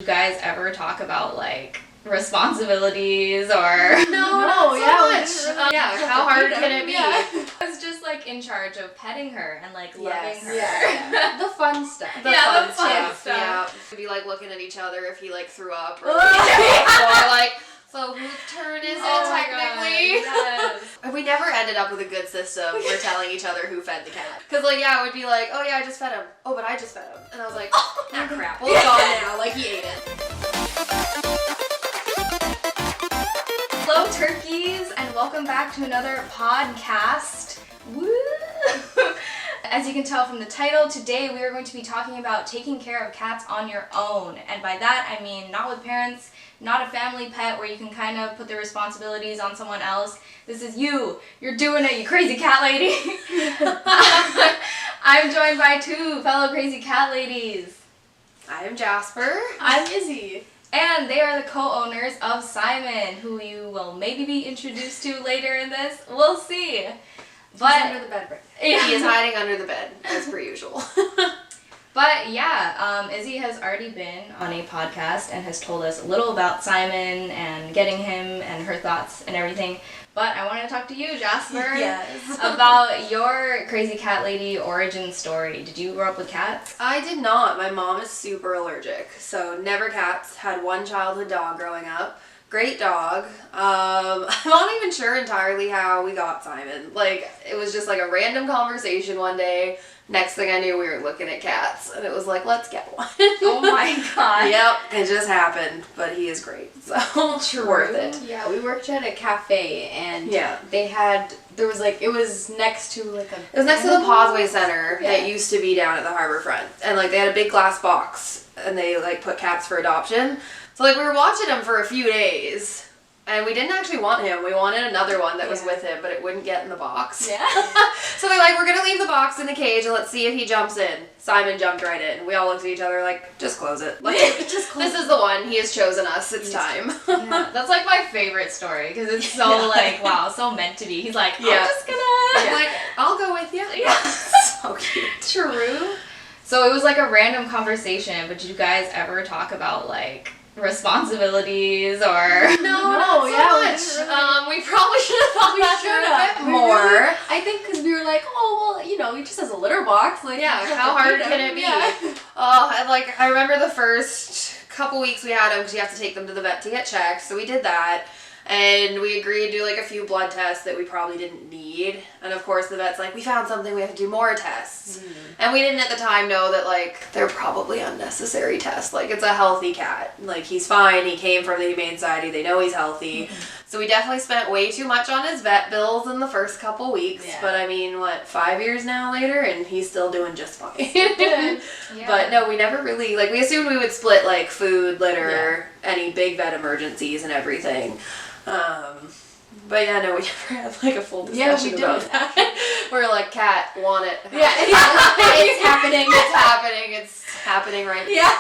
You guys ever talk about like responsibilities or No, yeah, so much. How hard can it be? Yeah. I was just like in charge of petting her and like loving her. Yeah. The fun stuff. The fun stuff. Yeah. We'd be like looking at each other if he like threw up or like, so whose turn is it technically? Yes. We never ended up with a good system for telling each other who fed the cat. Cause like, yeah, it would be like, oh yeah, I just fed him. Oh, but I just fed him. And I was like, ah crap, well it's gone now, like he ate it. Hello turkeys and welcome back to another podcast. Woo! As you can tell from the title, today we are going to be talking about taking care of cats on your own. And by that I mean not with parents, not a family pet where you can kind of put the responsibilities on someone else. This is you. You're doing it, you crazy cat lady. I'm joined by two fellow crazy cat ladies. I am Jasper. I'm Izzy. And they are the co-owners of Simon, who you will maybe be introduced to later in this. We'll see. But under the bed right now. Yeah. He is hiding under the bed, as per usual. But yeah, Izzy has already been on a podcast and has told us a little about Simon and getting him and her thoughts and everything. But I wanted to talk to you, Jasper, about your crazy cat lady origin story. Did you grow up with cats? I did not. My mom is super allergic, so never cats. Had one childhood dog growing up. Great dog. I'm not even sure entirely how we got Simon. Like, it was just like a random conversation one day. Next thing I knew, we were looking at cats, and it was like, let's get one. Oh my god. Yep, it just happened, but he is great, so worth it. Yeah, we worked at a cafe, and Yeah. it was next to like a... It was next to the Causeway Center Yeah. that used to be down at the harbor front. And like they had a big glass box and they like put cats for adoption. So like we were watching him for a few days and we didn't actually want him. We wanted another one that was with him, but it wouldn't get in the box. Yeah. So they're like, we're gonna leave the box in the cage and let's see if he jumps in. Simon jumped right in. We all looked at each other like, just close it. Like, Just close this is the one. He has chosen us. It's time. Yeah, that's like my favorite story because it's so like, wow, so meant to be. He's like, I'm just gonna... I'm like, I'll go with you. Yeah. So cute. True. So it was like a random conversation, but did you guys ever talk about like responsibilities or... No, yeah, we probably should have thought that through a bit more. Really, I think because we were like, oh, well, he just has a litter box. Like, Yeah, you just how have to hard feed can him. it be? Yeah. I remember the first couple weeks we had him because you have to take them to the vet to get checked. So we did that. And we agreed to do like a few blood tests that we probably didn't need. And of course the vet's like, we found something, we have to do more tests. And we didn't at the time know that like they're probably unnecessary tests. Like it's a healthy cat. Like he's fine, he came from the Humane Society, they know he's healthy. So we definitely spent way too much on his vet bills in the first couple weeks. Yeah. But I mean, 5 years now later and he's still doing just fine. Yeah. But no, we never really, like we assumed we would split like food, litter, any big vet emergencies and everything. But yeah, no, we never had like a full discussion about that. We're like, cat, want it. Yeah, it's happening. It's happening. It's happening right now. Yeah.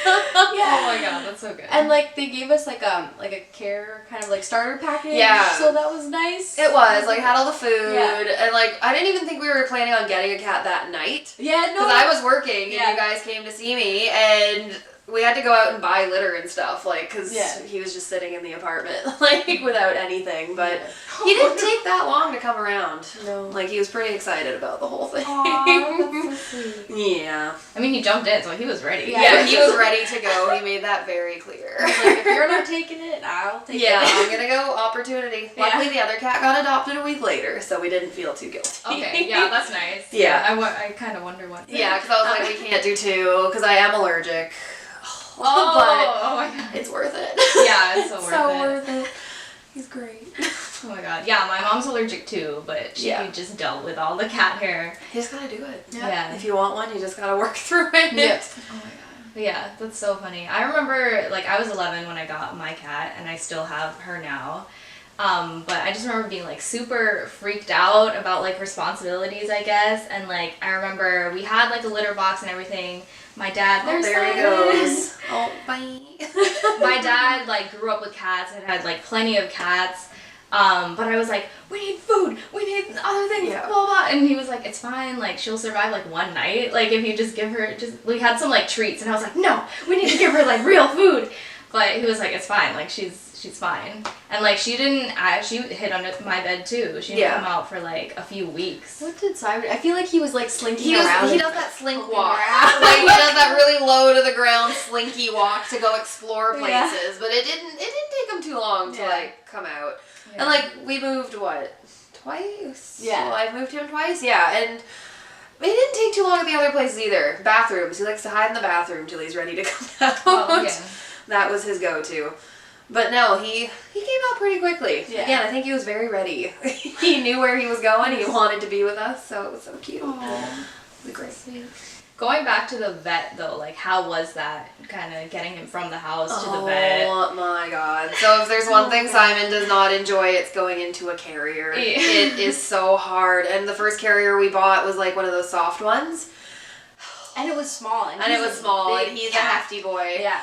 Oh my god, that's so good. And like they gave us like a care kind of like starter package. Yeah. So that was nice. It was, like, had all the food, Yeah. and like, I didn't even think we were planning on getting a cat that night. Yeah, no. Because I was working, and Yeah. you guys came to see me, and we had to go out and buy litter and stuff, like, because he was just sitting in the apartment, like, without anything, but he didn't take that long to come around. No. Like, he was pretty excited about the whole thing. Aw, that's so sweet. Yeah. I mean, he jumped in, so he was ready. Yeah, he was ready to go. He made that very clear. Like, if you're not taking it, I'll take Yeah, it. I'm gonna go opportunity. Luckily, the other cat got adopted a week later, so we didn't feel too guilty. Okay, yeah, that's nice. Yeah. I kind of wonder what. Yeah, because I was like, we can't do two, because I am allergic. Oh my god. But it's worth it. Yeah, it's so worth it. worth it. He's great. Oh my god. Yeah, my mom's allergic too, but she just dealt with all the cat hair. You just gotta do it. Yeah. If you want one, you just gotta work through it. Yep. Oh my god. But yeah, that's so funny. I remember, like, I was 11 when I got my cat, and I still have her now. But I just remember being, like, super freaked out about, like, responsibilities, I guess. And, like, I remember we had, like, a litter box and everything. My dad, There he goes. Oh, bye. My dad, like, grew up with cats and had, like, plenty of cats. But I was like, we need food, we need other things, blah, blah. And he was like, it's fine, like, she'll survive, like, one night. Like, if you just give her, we had some, like, treats. And I was like, no, we need to give her, like, real food. But he was like, it's fine, like, she's fine. And, like, she hid under my bed, too. She didn't come out for, like, a few weeks. What did Simon... I feel like he was, like, slinking around. He does that slink walk. Like, he does that really low to the ground slinky walk to go explore places. But it didn't take him too long to, like, come out. Yeah. And, like, we moved, what, twice? Yeah. Well, I've moved him twice, and... It didn't take too long at the other places either. Bathrooms. He likes to hide in the bathroom till he's ready to come out. Oh, yeah. That was his go-to. But no, he came out pretty quickly. Yeah. Again, I think he was very ready. He knew where he was going. He wanted to be with us, so it was so cute. Aww. It was great. Sweet. Going back to the vet, though, like, how was that, kind of getting him from the house to the vet? Oh, my God. So if there's one thing Simon does not enjoy, it's going into a carrier. Yeah. It is so hard. And the first carrier we bought was, like, one of those soft ones. And it was small. And it was small, and he's a hefty boy. Yeah.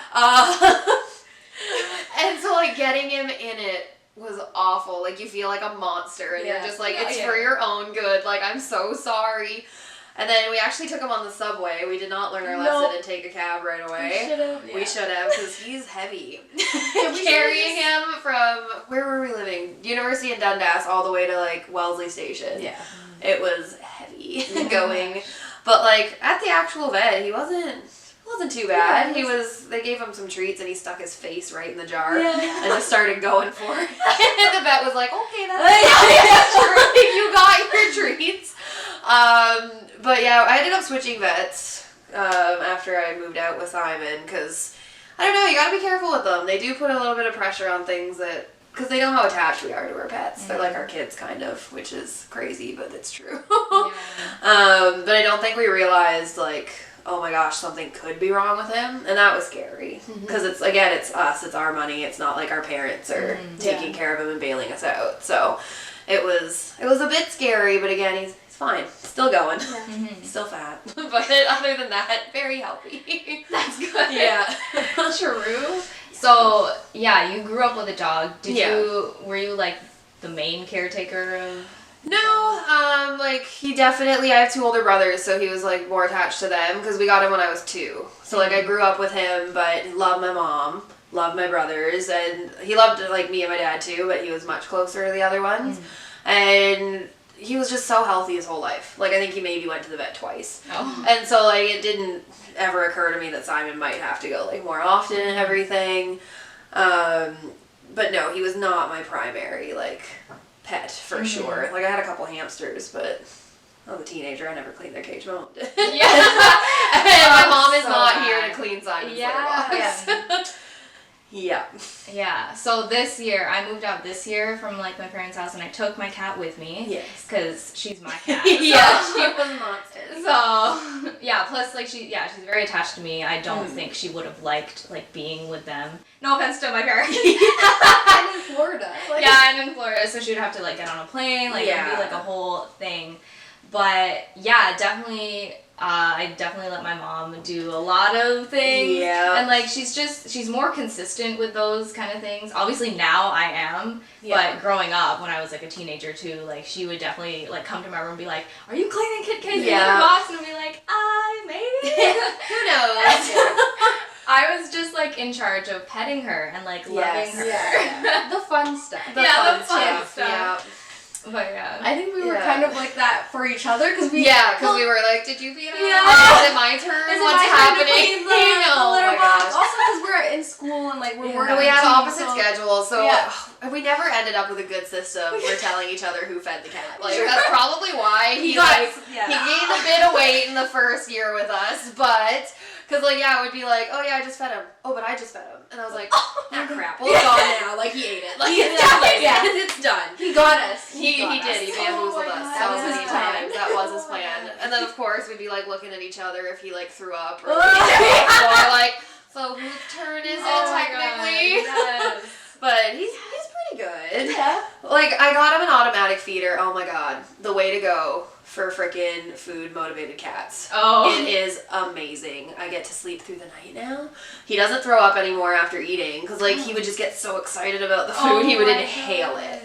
And so, like, getting him in it was awful. Like, you feel like a monster, and you're just like, it's for your own good. Like, I'm so sorry. And then we actually took him on the subway. We did not learn our lesson and take a cab right away. We should have, because he's heavy. Carrying him from, where were we living? University in Dundas all the way to, like, Wellesley Station. Yeah. It was heavy going. But, like, at the actual vet, he wasn't too bad. They gave him some treats and he stuck his face right in the jar and just started going for it. And the vet was like, okay, that's true. You got your treats. But yeah, I ended up switching vets after I moved out with Simon because, I don't know, you gotta be careful with them. They do put a little bit of pressure on things because they know how attached we are to our pets. They're like our kids, kind of, which is crazy, but it's true. But I don't think we realized, like, oh my gosh, something could be wrong with him, and that was scary. Because it's us, it's our money, it's not like our parents are taking care of him and bailing us out. So it was a bit scary, but again, he's fine. Still going. Still fat. But other than that, very healthy. That's good. Yeah. True. So, yeah, you grew up with a dog. Were you, like, the main caretaker of... No, like, I have two older brothers, so he was, like, more attached to them, because we got him when I was 2. So, like, I grew up with him, but loved my mom, loved my brothers, and he loved, like, me and my dad, too, but he was much closer to the other ones. And he was just so healthy his whole life. Like, I think he maybe went to the vet twice. Oh. And so, like, it didn't ever occur to me that Simon might have to go, like, more often and everything. But no, he was not my primary, like, pet, for sure. Like, I had a couple hamsters, but I was a teenager. I never cleaned their cage. My mom did. And my mom is not here to clean Simon's litter box. Yeah. So this year, I moved out this year from, like, my parents' house, and I took my cat with me. Yes. Because she's my cat. She was a monster. So, yeah, plus, like, she's very attached to me. I don't think she would have liked, like, being with them. No offense to my parents. And in Florida. Like, and in Florida, so she would have to, like, get on a plane. Like, it would be, like, a whole thing. But, yeah, definitely... I definitely let my mom do a lot of things. Yeah. And, like, she's more consistent with those kind of things. Obviously, now I am. Yeah. But growing up, when I was, like, a teenager, too, like, she would definitely, like, come to my room and be like, are you cleaning Kit K's litter box? And I'd be like, maybe. Who knows? I was just, like, in charge of petting her and, like, loving her. Yeah. The fun stuff. The fun stuff. Yeah. But yeah. I think we were kind of like that for each other because we we were like, did you feed him? Is it my turn? What's happening? The litter box. Also because we're in school and like we're working. We had opposite schedules, so we never ended up with a good system for telling each other who fed the cat. Like that's probably why he gained a bit of weight in the first year with us, but. Because, like, it would be like, oh, yeah, I just fed him. Oh, but I just fed him. And I was like, crap. Well, it's gone now. Like, he ate it. Like, it's done. He got us. He did. He bamboozled us so many times. That was his plan. And then, of course, we'd be, like, looking at each other if he, like, threw up. Or, like, so whose turn is it, technically? Yes. But he's pretty good. Yeah. Like, I got him an automatic feeder. Oh, my God. The way to go. For frickin' food-motivated cats. Oh. It is amazing. I get to sleep through the night now. He doesn't throw up anymore after eating, because, like, he would just get so excited about the food, he would inhale it.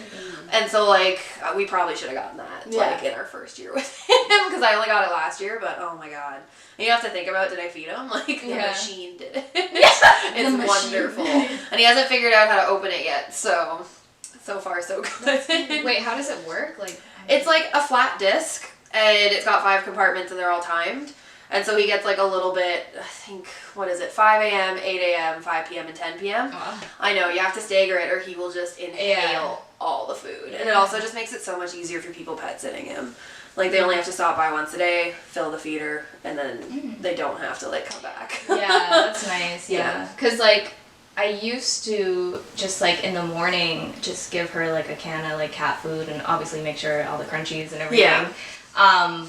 And so, like, we probably should have gotten that, like, in our first year with him, because I only got it last year, but oh my god. And you have to think about, did I feed him? Like, the machine did it. It's wonderful. And he hasn't figured out how to open it yet, so far so good. Wait, how does it work? Like, it's like a flat disc, and it's got 5 compartments, and they're all timed. And so he gets like a little bit, I think, 5 a.m., 8 a.m., 5 p.m., and 10 p.m. wow. I know, you have to stagger it or he will just inhale all the food. And it also just makes it so much easier for people pet sitting him. Like, they only have to stop by once a day, fill the feeder, and then they don't have to, like, come back. Yeah, that's nice, yeah. Because, like, I used to just, like, in the morning, just give her, like, a can of, like, cat food and obviously make sure all the crunchies and everything. Yeah.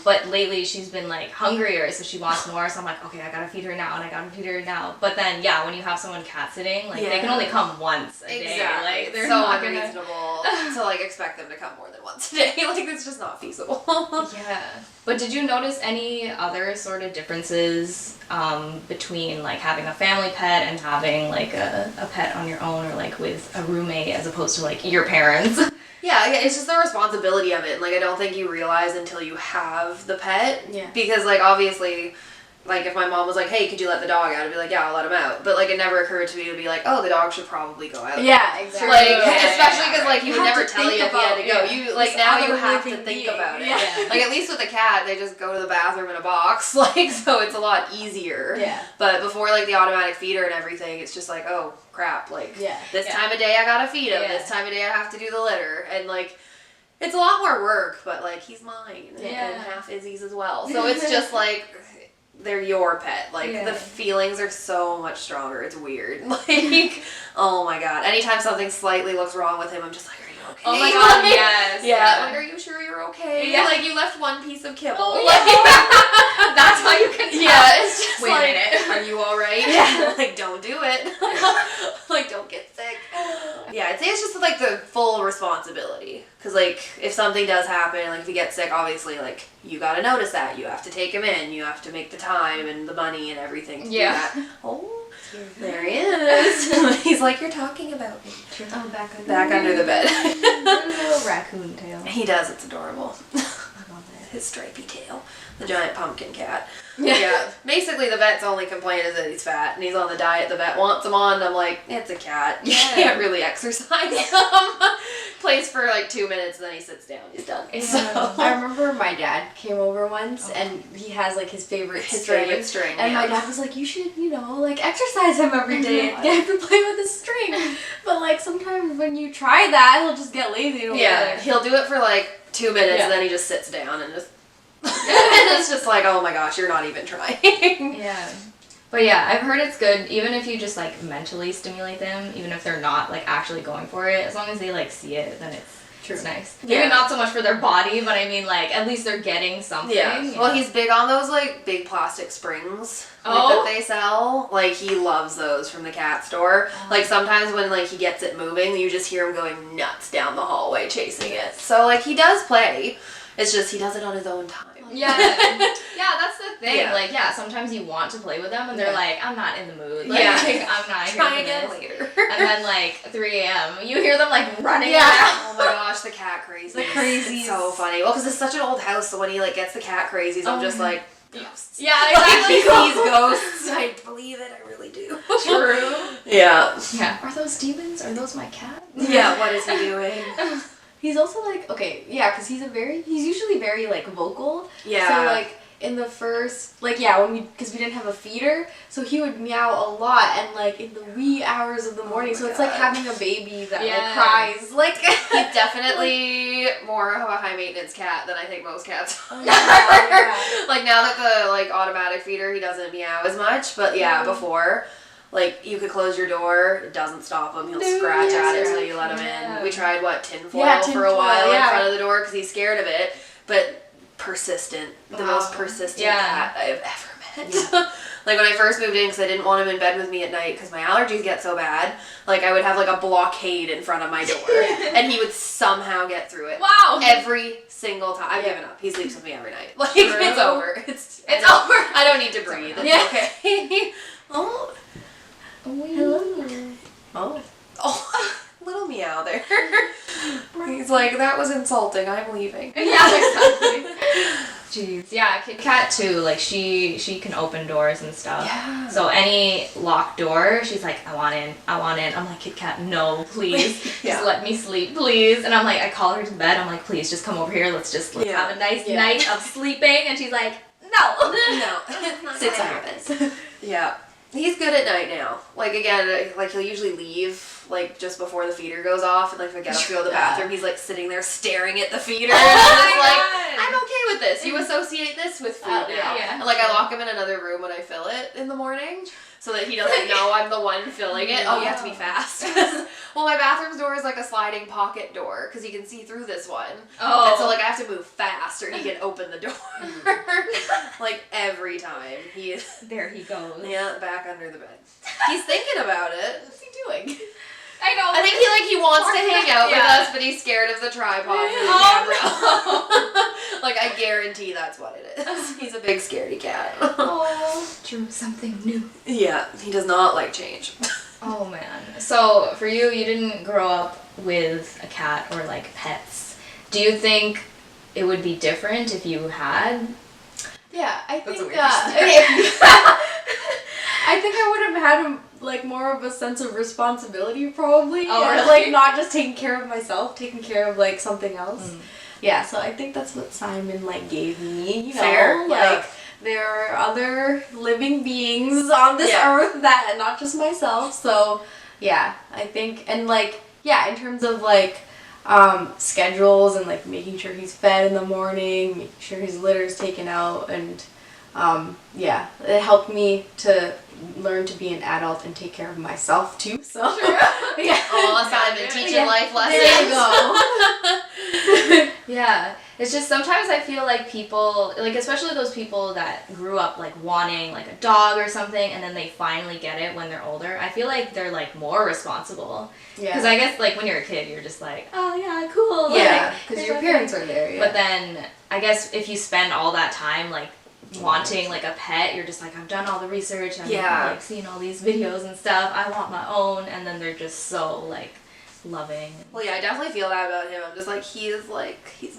But lately she's been like hungrier, so she wants more, so I'm like, okay, I gotta feed her now, and I gotta feed her now. But then, when you have someone cat sitting, like, they can only come once a day. Like, they're so not unreasonable to, like, expect them to come more than once a day. Like, it's just not feasible. Yeah. But did you notice any other sort of differences between, like, having a family pet and having, like, a pet on your own or, like, with a roommate as opposed to, like, your parents? Yeah, it's just the responsibility of it. Like, I don't think you realize until you have the pet. Yeah. Because, like, obviously, like, if my mom was like, hey, could you let the dog out? I'd be like, yeah, I'll let him out. But, like, it never occurred to me to be like, oh, the dog should probably go out. Yeah, exactly. Like, especially because, like, he would never tell you if he had to go. Yeah. You, like, now you have to think about it. Yeah. Like, at least with a cat, they just go to the bathroom in a box. Like, so it's a lot easier. Yeah. But before, like, the automatic feeder and everything, it's just like, oh, crap. Like, this time of day I gotta feed him. This time of day I have to do the litter. And, like, it's a lot more work, but, like, he's mine. Yeah. And half Izzy's as well. So it's just, like, they're your pet. Like, the feelings are so much stronger. It's weird. Like, oh my god. Anytime something slightly looks wrong with him, I'm just like, are you okay? Oh my god, Like, yes. Yeah. Like, are you sure you're okay? Yeah. Like, you left one piece of kibble. Oh, Like, that's how you can tell. yeah, it's just Wait a like, minute. are you alright? Yeah. Like, don't do it. Like, don't get sick. Yeah, I'd say it's just, like, the full responsibility. Because, like, if something does happen, like, if you get sick, obviously, like, you gotta notice that. You have to take him in. You have to make the time and the money and everything to do that. Oh, there he is. He's like, you're talking about me. Oh, Back under the bed. little raccoon tail. He does. It's adorable. I love it. His stripy tail. The giant pumpkin cat. Yeah. Basically, the vet's only complaint is that he's fat and he's on the diet the vet wants him on. And I'm like, it's a cat. You can't really exercise him. Plays for like 2 minutes and then he sits down. He's done. Yeah. So. I remember my dad came over once and he has like his favorite string. And my dad was like, you should, like exercise him every day and get him to play with his string. But like sometimes when you try that, he'll just get lazy. Yeah, he'll do it for like 2 minutes and then he just sits down and just and it's just like, oh my gosh, you're not even trying. Yeah. But yeah, I've heard it's good even if you just like mentally stimulate them, even if they're not like actually going for it. As long as they like see it, then it's nice. Yeah. Maybe not so much for their body, but I mean like at least they're getting something. Yeah. Well, he's big on those like big plastic springs that they sell. Like he loves those from the cat store. Like sometimes when like he gets it moving, you just hear him going nuts down the hallway chasing it. So like he does play. It's just he does it on his own time. Yeah. Yeah, that's the thing. Yeah. Like, sometimes you want to play with them and they're like, I'm not in the mood. Like, Yeah. I'm not here Try for again this. later. And then like 3 a.m. you hear them like running Yeah. around. Oh my gosh, the cat crazies. The crazies. It's so funny. Well, because it's such an old house, so when he like gets the cat crazies, I'm just like, ghosts. Yeah, Like, exactly. he sees ghosts. I believe it. I really do. True. Yeah. Yeah. Are those demons? Are those my cat? Yeah. What is he doing? He's also like, because he's usually very like vocal. Yeah. So like in the first, because we didn't have a feeder, so he would meow a lot and like in the wee hours of the morning. So it's like having a baby that like cries. Like He's definitely more of a high maintenance cat than I think most cats are. Like now that the like automatic feeder, he doesn't meow as much, but before. Like, you could close your door, it doesn't stop him, he'll scratch at it until you let him in. We tried, tinfoil for a while in front of the door because he's scared of it, but persistent. The most persistent cat I've ever met. Yeah. Like, when I first moved in, because I didn't want him in bed with me at night because my allergies get so bad, like, I would have, like, a blockade in front of my door, and he would somehow get through it. Wow! Every single time. I've given up. He sleeps with me every night. Like, it's over. It's over. I don't need to breathe. It's okay. Oh. Hello. Oh, little meow there. He's like, that was insulting. I'm leaving. Yeah, exactly. Jeez. Yeah, Kit Kat too. Like she can open doors and stuff. Yeah. So any locked door, she's like, I want in. I'm like, Kit Kat, no, please. Just let me sleep, please. And I'm like, I call her to bed. I'm like, please, just come over here. Let's have a nice night of sleeping. And she's like, no. No. 6 hours. Yeah. He's good at night now. Like, again, like, he'll usually leave, like, just before the feeder goes off, and, like, if I get up to go to the bathroom, he's, like, sitting there staring at the feeder, and I'm just like, I'm okay with this. You associate this with food now. Yeah. And, like, I lock him in another room when I fill it in the morning, so that he doesn't know I'm the one filling it. Oh, you have to be fast. Well, my bathroom's door is, like, a sliding pocket door, because he can see through this one. Oh. And so, like, I have to move fast, or he can open the door. Like, every time. He is... There he goes. Yeah, back under the bed. He's thinking about it. What's he doing? I know. I think he wants to hang out with us, but he's scared of the tripod for the camera. Like, I guarantee that's what it is. He's a big scaredy cat. Oh, drew something new. Yeah, he does not like change. Oh man. So for you didn't grow up with a cat or like pets. Do you think it would be different if you had? Yeah, I That's think. a weird I think I would have had like more of a sense of responsibility, probably. Oh, or, really? like not just taking care of myself, taking care of like something else. Yeah, so I think that's what Simon like gave me. You know, Fair, yeah. like there are other living beings on this earth that not just myself. So yeah, I think and like in terms of like schedules and like making sure he's fed in the morning, making sure his litter is taken out, and it helped me to learn to be an adult and take care of myself too. So yeah. Oh, Simon teaching life lessons. There you go. Yeah. It's just sometimes I feel like people, like especially those people that grew up like wanting like a dog or something and then they finally get it when they're older. I feel like they're like more responsible. Yeah. Because I guess like when you're a kid, you're just like, oh yeah, cool. Yeah, Like, because your parents are there. Yeah. But then I guess if you spend all that time like wanting like a pet, you're just like, I've done all the research, I've like seen all these videos and stuff, I want my own, and then they're just so like loving. Well, yeah, I definitely feel that about him. I'm just like, he's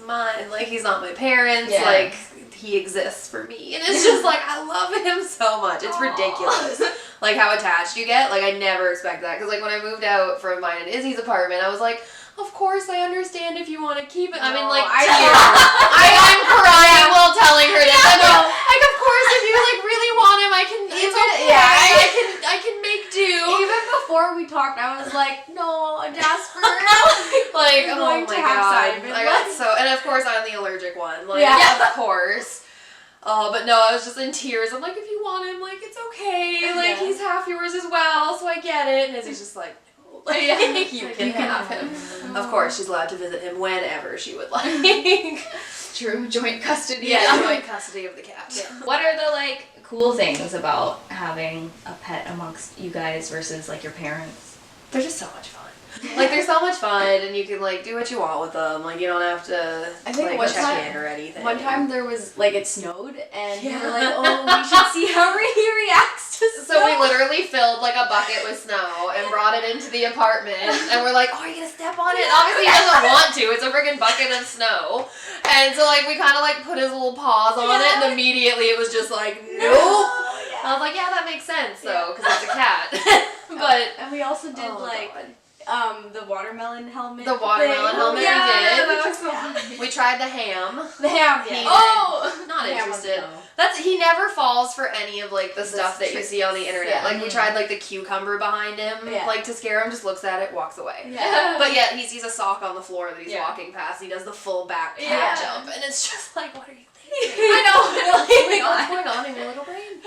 mine. Like, he's not my parents. Yeah. Like, he exists for me. And it's just like, I love him so much. It's ridiculous. Like, how attached you get. Like, I never expect that. Because, like, when I moved out from mine and Izzy's apartment, I was like, of course I understand if you want to keep it. I mean, like, I'm crying while telling her this. I'm like, of course, if you, like, really want him, I can, it's okay. I can make do. Even before we talked, I was like, no, Jasper. Like, I'm oh going my to have god. Simon. I got so, and of course I'm the allergic one. Like, of course. But no, I was just in tears. I'm like, if you want him, like, it's okay. Like, he's half yours as well, so I get it. And Izzy's just like, no. Like, you can have him. Of course, she's allowed to visit him whenever she would like. True, joint custody. Yeah, joint custody of the cat. Yeah. What are the like cool things about having a pet amongst you guys versus like your parents? They're just so much fun. Like, they're so much fun, and you can, like, do what you want with them. Like, you don't have to, I think like, one check time- in or anything. One time there was, like, it snowed, and we were like, oh, we should see how he reacts to snow. So we literally filled, like, a bucket with snow and brought it into the apartment, and we're like, oh, are you gonna step on it? Obviously he doesn't want to. It's a freaking bucket of snow. And so, like, we kind of, like, put his little paws on it, and immediately it was just like, nope. I was like, yeah, that makes sense, though, because it's a cat. But... And we also did, the watermelon helmet. The watermelon helmet we did. That was so funny. We tried the ham. The ham. He Oh! not The ham interested. was He never falls for any of like the stuff that you see on the internet. Yeah. Like we tried like the cucumber behind him, like to scare him. Just looks at it, walks away. Yeah. But yet he sees a sock on the floor that he's walking past. And he does the full back cat jump, and it's just like, what are you thinking? I know. Like, what's going on in your little brain?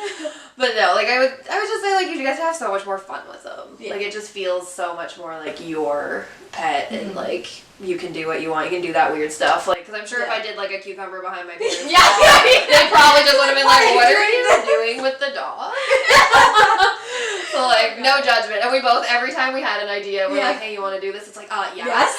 But no, like I would just say like you guys have so much more fun with them. Yeah. Like it just feels so much more like your pet, and like you can do what you want. You can do that weird stuff. Like, because I'm sure if I did like a cucumber behind my parents' they probably just would have been like, what are you doing with the dog? So like no judgment, and we both every time we had an idea, we're like, hey, you want to do this? It's like, yes.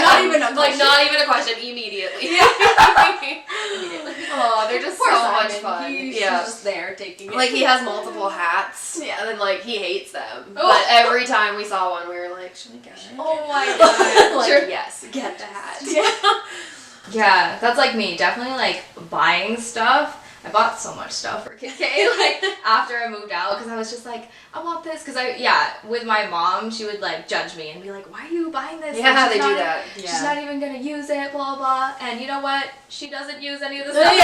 Not even a question. Like not even a question, immediately. Immediately. Oh, they're just Poor so Simon. much fun. He's just there taking it. Like he has multiple hats, and then like he hates them. Oh. But every time we saw one, we were like, should we get it? Oh my god. Like, yes, get the hat. Yeah, that's like me. Definitely like buying stuff. I bought so much stuff for Kit K, like, after I moved out, because I was just like, I want this, because with my mom, she would, like, judge me and be like, why are you buying this? Yeah, like, they do that. She's not even going to use it, blah, blah, and you know what? She doesn't use any of the stuff I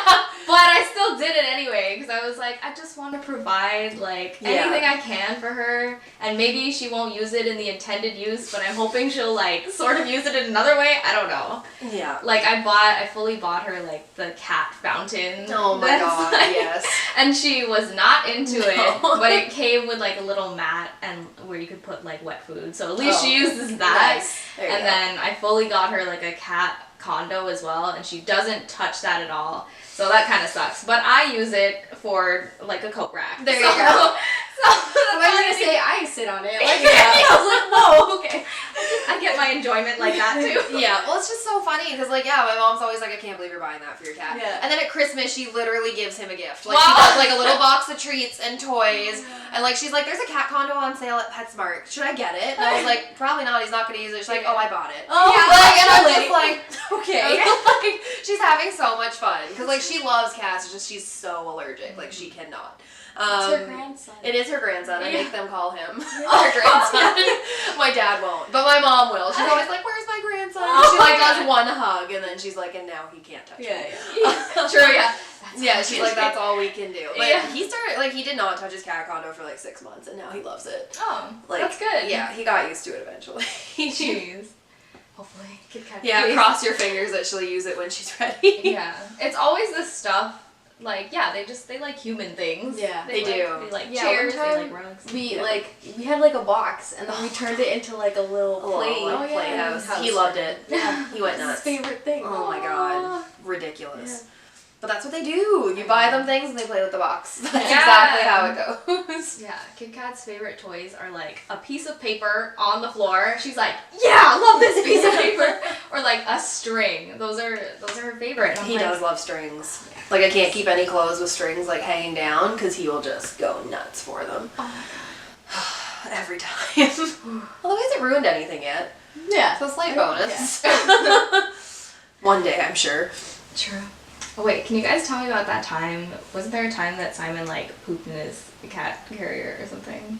bought, but I still did it anyway, because I was like, I just want to provide, like, anything I can for her, and maybe she won't use it in the intended use, but I'm hoping she'll, like, sort of use it in another way. I don't know. Yeah. Like, I fully bought her, like, the cat fountain. Oh my god, like, yes. And she was not into it, but it came with like a little mat and where you could put like wet food. So at least she uses that. Nice. And then I fully got her like a cat condo as well, and she doesn't touch that at all. So that kind of sucks. But I use it for like a coat rack. There you go. So I was gonna say I sit on it. Like, I was like, whoa, okay. I get my enjoyment like that too. Yeah, well, it's just so funny because, like, my mom's always like, I can't believe you're buying that for your cat. Yeah. And then at Christmas, she literally gives him a gift. Like, she does, like, a little box of treats and toys. And, like, she's like, there's a cat condo on sale at PetSmart. Should I get it? And I was like, probably not. He's not going to use it. She's like, oh, I bought it. Oh, yeah, like, and I'm just like, okay. Like, she's having so much fun. Because, like, she loves cats. It's just she's so allergic. Like, she cannot. It's her grandson. It is her grandson. I make them call him her grandson. My dad won't, but my mom will. She's always like, "Where's my grandson?" And she like does one hug, and then she's like, "And now he can't touch me." True, yeah. Yeah, she's like, "That's all we can do." But he started like he did not touch his cat condo for like 6 months, and now he loves it. Oh, Like, that's good. Yeah, he got used to it eventually. Jeez. Hopefully. Yeah, cross your fingers that she'll use it when she's ready. Yeah. It's always this stuff. Like, yeah, they like human things. Yeah, they do. They like Yeah, chairs, one time they like rugs. We had like a box, and then we turned it into like a little playhouse. He loved it. Yeah, He went His nuts. favorite thing. Oh my god, ridiculous. Yeah. But that's what they do. You buy them things and they play with the box. That's exactly how it goes. Yeah, Kit Kat's favorite toys are like a piece of paper on the floor. She's like, yeah, I love this piece of paper. Or like a string. Those are her favorite. He does love strings. Like I can't keep any clothes with strings like hanging down because he will just go nuts for them. Oh my god. Every time. Although he hasn't ruined anything yet. Yeah. So slight bonus. Yeah. One day, I'm sure. True. Oh wait, can you guys tell me about that time? Wasn't there a time that Simon like pooped in his cat carrier or something?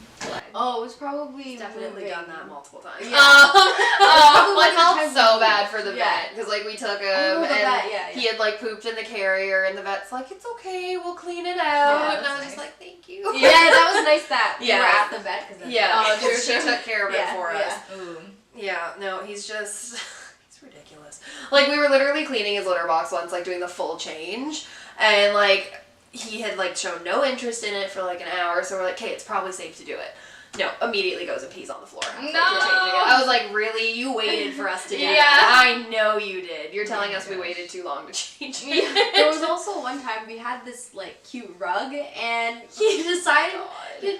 Oh, it was probably Definitely done that multiple times. Yeah. I felt so bad for the vet because like we took him and he had like pooped in the carrier and the vet's like, it's okay, we'll clean it out. And I was just like, thank you. Yeah, that was nice that we were at the vet because she took care of it for us. Ooh. Yeah, no, he's just. Ridiculous. Like we were literally cleaning his litter box once, like doing the full change, and like he had like shown no interest in it for like an hour, so we're like, okay, it's probably safe to do it. No, immediately goes and pees on the floor. No! I was like, really? You waited for us to do that? I know you did. You're telling us we waited too long to change it. There was also one time we had this like cute rug, and he decided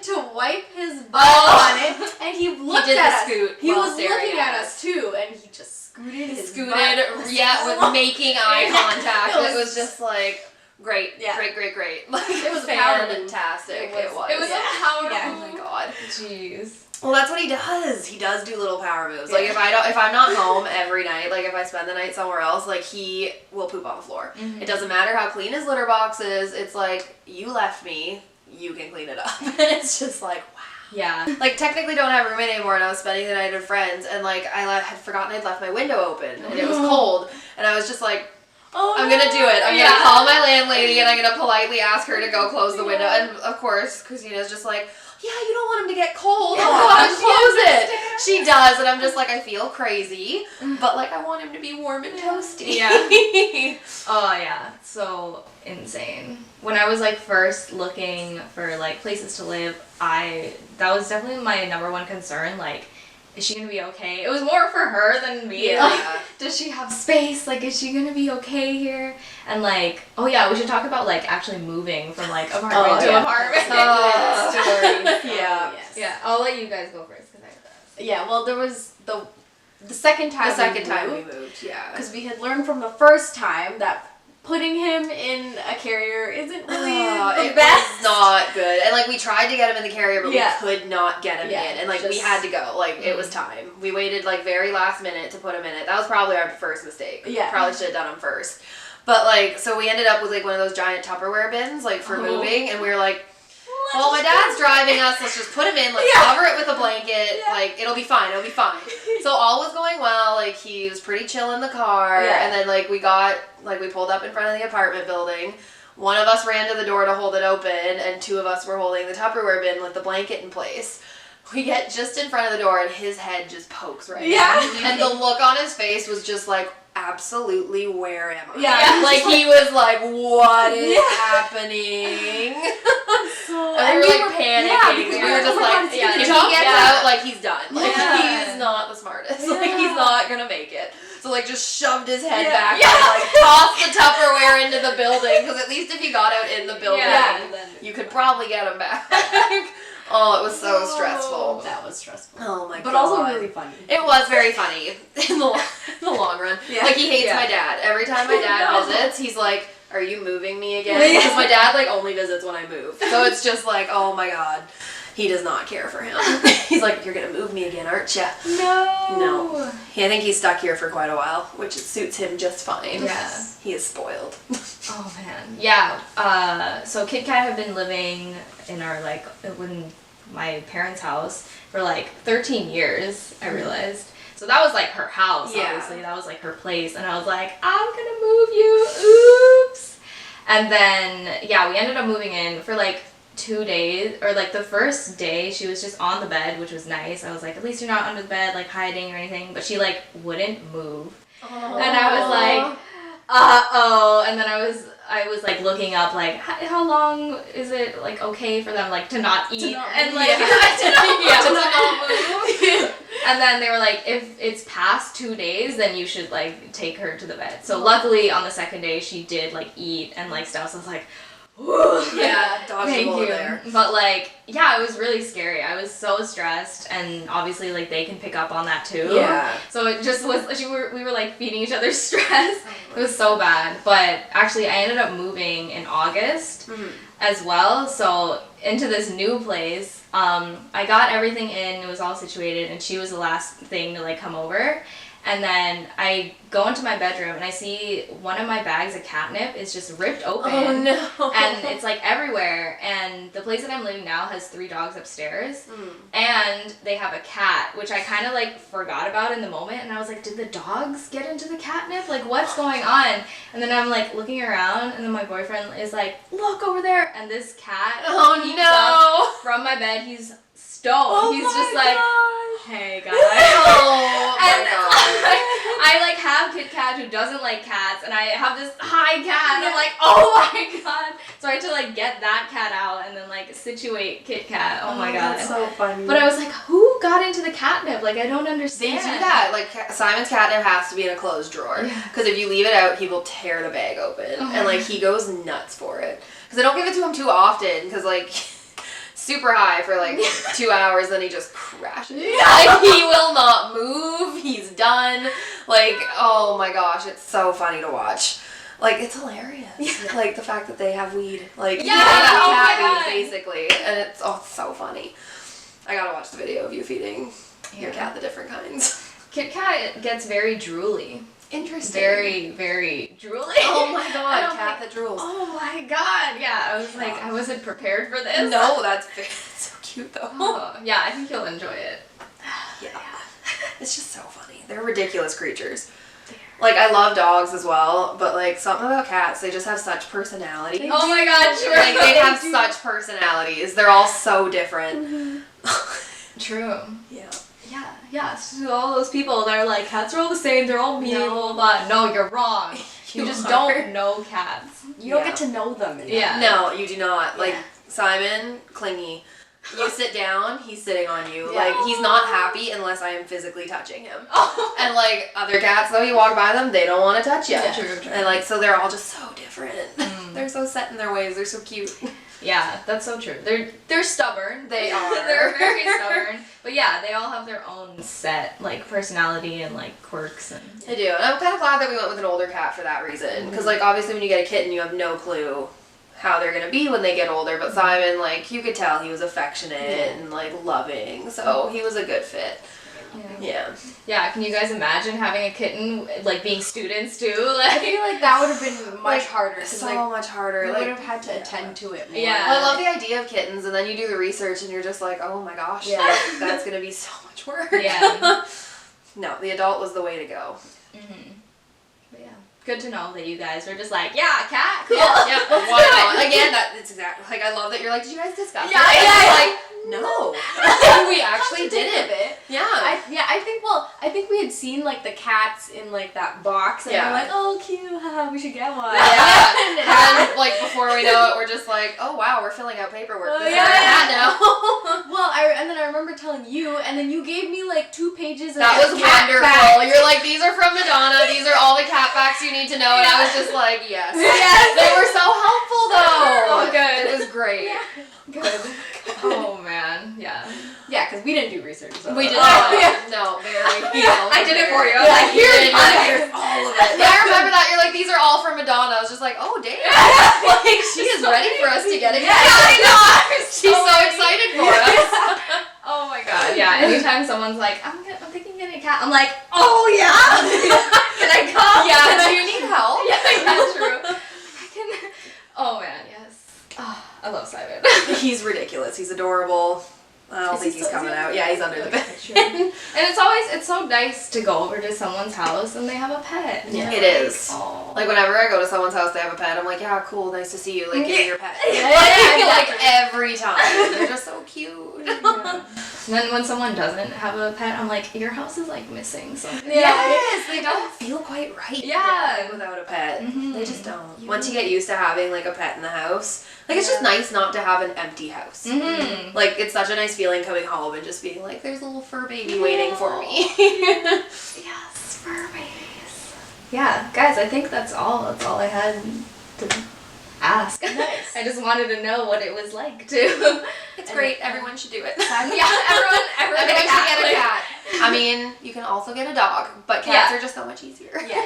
to wipe his butt on it, and he looked at us. He was looking at us too, and he just scooted his butt. Yeah, with making eye contact. It was just like, great. Like, it was fantastic. It was a power move. Oh my god. Jeez. Well, that's what he does. He does do little power moves. Like if I'm not home every night, like if I spend the night somewhere else, like he will poop on the floor. Mm-hmm. It doesn't matter how clean his litter box is. It's like, you left me, you can clean it up. And it's just like, wow. Yeah. Like technically don't have a roommate anymore, and I was spending the night with friends, and like I had forgotten I'd left my window open, and it was cold, and I was just like, I'm gonna do it. I'm gonna call my landlady, and I'm gonna politely ask her to go close the window. And of course, Christina's just like, yeah, you don't want him to get cold. Go on and close it. She does, and I'm just like, I feel crazy, but like I want him to be warm and toasty. Yeah. Oh yeah, so insane. When I was like first looking for like places to live, that was definitely my number one concern. Like, is she gonna be okay? It was more for her than me. Yeah. Like, does she have space? Like, is she gonna be okay here? And like, oh yeah, we should talk about like actually moving from like apartment to apartment. Story. Yeah. Yes. Yeah, I'll let you guys go first because I. Yeah. Well, there was the second time. The second time we moved, yeah. Because we had learned from the first time that putting him in a carrier isn't really the it best. was not good. And like we tried to get him in the carrier, but Yeah. we could not get him in. And like we just- had to go. Like it was time. We waited like very last minute to put him in it. That was probably our first mistake. Yeah. Probably should have done him first. But like so we ended up with like one of those giant Tupperware bins like for moving, and we were like, well, my dad's driving us. Let's just put him in. Let's cover it with a blanket. Yeah. Like, it'll be fine. It'll be fine. So all was going well. Like, he was pretty chill in the car. Yeah. And then, like, we pulled up in front of the apartment building. One of us ran to the door to hold it open, and two of us were holding the Tupperware bin with the blanket in place. We get just in front of the door, and his head just pokes right in. And the look on his face was just like, absolutely, where am I? Yeah. Like, he was like, what is happening? And we were panicking. Yeah, because We were just like, if he gets out, like, he's done. Like, he's not the smartest. Like, he's not gonna make it. So, like, just shoved his head back and, like, tossed the Tupperware into the building. Because at least if he got out in the building, you could probably get him back. Oh, it was so stressful. That was stressful. Oh, my God. But also really funny. It was very funny in the long run. Yeah. Like, he hates my dad. Every time my dad visits, he's like, are you moving me again? Because my dad, like, only visits when I move. So it's just like, oh my God. He does not care for him. He's like, you're going to move me again, aren't you? No. I think he's stuck here for quite a while, which suits him just fine. Yeah. He is spoiled. Oh man. Yeah. So Kit Kat had been living in our in my parents' house for like 13 years, I realized. So that was like her house, obviously. That was like her place. And I was like, I'm gonna move you. Oops. And then, yeah, we ended up moving in for like 2 days, or like the first day she was just on the bed, which was nice. I was like, at least you're not under the bed like hiding or anything. But she like wouldn't move. And I was like, uh-oh. And then I was like looking up like how long is it like okay for them like to not eat and like to not move. And then they were like, if it's past 2 days, then you should like take her to the vet. So luckily on the second day she did like eat and like stuff. So I was like, yeah, thank you. There. But like, yeah, it was really scary. I was so stressed, and obviously like they can pick up on that too. Yeah. So it just was. We were like feeding each other stress. It was so bad. But actually, I ended up moving in August as well. So into this new place, I got everything in. It was all situated, and she was the last thing to like come over. And then I go into my bedroom and I see one of my bags of catnip is just ripped open. Oh no. And it's like everywhere. And the place that I'm living now has 3 dogs upstairs. And they have a cat, which I kind of like forgot about in the moment. And I was like, did the dogs get into the catnip? Like, what's going on? And then I'm like looking around, and then my boyfriend is like, look over there. And this cat peeks up from my bed. He's stoned. He's just like, hey guys. Oh my God. I like have Kit Kat who doesn't like cats, and I have this high cat, and I'm like, oh my God. So I had to like get that cat out and then like situate Kit Kat. Oh my God. That's so funny. But I was like, who got into the catnip? Like, I don't understand. They do that. Like, Simon's catnip has to be in a closed drawer. Because if you leave it out, he will tear the bag open. And, like, he goes nuts for it. Because I don't give it to him too often. Because, like, super high for, like, 2 hours. Then he just crashes. Like, he will not move. He's done. Like, oh, my gosh. It's so funny to watch. Like, it's hilarious. Like, the fact that they have weed. Like, they have cat weed, basically. And it's so funny. I gotta watch the video of you feeding your cat the different kinds. Kit Kat gets very drooly. Interesting. Very, very drooly. Oh my God, cat that drools. Oh my God, yeah. I was like, I wasn't prepared for this. No, that's so cute though. Oh, yeah, I think you'll enjoy it. Yeah. It's just so funny. They're ridiculous creatures. Like, I love dogs as well, but like, something about cats, they just have such personality. Oh my God, true. Like, they have such personalities. They're all so different. True. Yeah. Yeah. So all those people that are like, cats are all the same, they're all mean, blah, blah. No, you're wrong. You just don't know cats. You don't get to know them. Yeah. No, you do not. Like, Simon, clingy. You sit down, he's sitting on you. Yeah. Like, he's not happy unless I am physically touching him. Oh. And, like, other cats, though, you walk by them, they don't want to touch you. Yeah. True. And, like, so they're all just so different. Mm. They're so set in their ways. They're so cute. Yeah, that's so true. They're stubborn. They are. They're very stubborn. But yeah, they all have their own set, like, personality and, like, quirks and... I do. And I'm kind of glad that we went with an older cat for that reason. Because, like, obviously when you get a kitten, you have no clue how they're going to be when they get older. But Simon, like, you could tell he was affectionate and, like, loving. So he was a good fit. Yeah. Yeah, can you guys imagine having a kitten, like, being students, too? Like, I feel like that would have been much harder. So Like, much harder. we Like, would have had to attend to it more. Yeah. Well, I love the idea of kittens, and then you do the research, and you're just like, oh my gosh, Yeah. like, that's going to be so much work. Yeah. No, the adult was the way to go. Mm-hmm. But yeah, good to know that you guys were just like, yeah, cat, cool. Yeah, why not? Again, it's exactly, like, I love that you're like, did you guys discuss it? Yeah, And yeah. I'm like, no. We actually did it. Yeah. I think we had seen like the cats in like that box and Yeah. we're like, oh cute, haha, we should get one. Yeah. And And then, like, before we know it, we're just like, oh wow, we're filling out paperwork. This is our cat now. Well, and then I remember telling you, and then you gave me like 2 pages of That was cat wonderful. facts. You're like, these are from Madonna. These are all the cat facts you need to know. And I was just like, yes. Yes. They were so helpful, though. Oh, good. It was great. Good. Oh, man. Yeah. Yeah, because we didn't do research. So. We did Oh, not. no, very. I did it for you. I was Yeah, like, here's here's all of it. Yeah, I remember that. You're like, these are all from Madonna. I was just like, oh, damn. Like, she is ready for us to get it. Yeah, I know. She's so excited for us. Oh my god. Yeah, anytime someone's like, I'm thinking of getting a cat, I'm like, oh yeah? Can I come? Yeah, do you need help? Yeah, true. I can. Oh man, yes. Oh, I love Simon. He's ridiculous. He's adorable. I don't think he's coming out. Yeah, he's under the bed. And it's so nice to go over to someone's house and they have a pet. And Yeah. you're It like, is. oh. Like, whenever I go to someone's house, they have a pet, I'm like, yeah, cool, nice to see you. Like, give me your pet. Yeah, Like, every time. They're just so cute. Yeah. And then when someone doesn't have a pet, I'm like, your house is like missing something. Yes, they don't feel quite right. Yeah. Without a pet. Mhm. They just don't. Once you get used to having, like, a pet in the house, like, it's just nice not to have an empty house. Mm-hmm. Like, it's such a nice feeling coming home and just being like, there's a little fur baby waiting for me. Yes, fur babies. Yeah, guys, I think that's all. That's all I had to ask. Nice. I just wanted to know what it was like to. It's great. Everyone should do it. Yeah, everyone Everyone should get a cat. cat. I mean, you can also get a dog, but cats Yeah. are just so much easier. Yeah,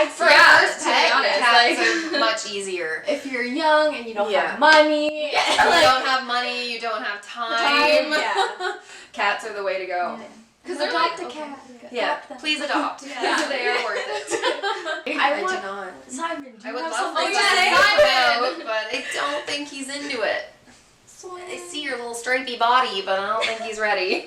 For Yeah, a first to be pet, honest, cats like- are much easier. if you're young and you don't Yeah. have money, You don't have money, you don't have time. yeah. Cats are the way to go. Because they're adopt like, a cat. Yeah, Adopt them. please adopt. Yeah. They are worth it. I do want not. Simon. Do I you would have love for something you to to say? Simon, but I don't think he's into it. I see your little stripy body, but I don't think he's ready.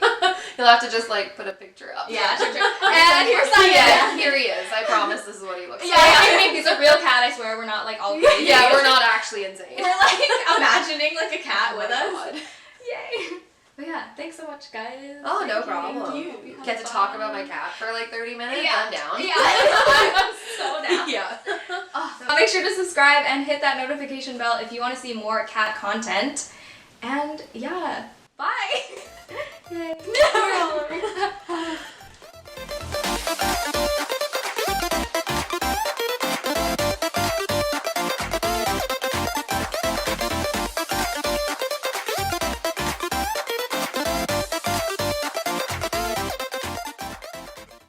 You'll have to just like put a picture up. Yeah, true. And here's Simon. Yeah, here he is. I promise this is what he looks Yeah, like. he's a real cat. I swear, we're not like all crazy. Yeah, we're not actually insane. We're like imagining like a cat with us. God. Yay! But yeah, thanks so much, guys. Oh, no Thank problem. you. Hope you had Get to fun. talk about my cat for like 30 minutes. Yeah. I'm down. Yeah, I'm so down. Yeah. So make sure to subscribe and hit that notification bell if you want to see more cat content. And yeah, bye. Yay.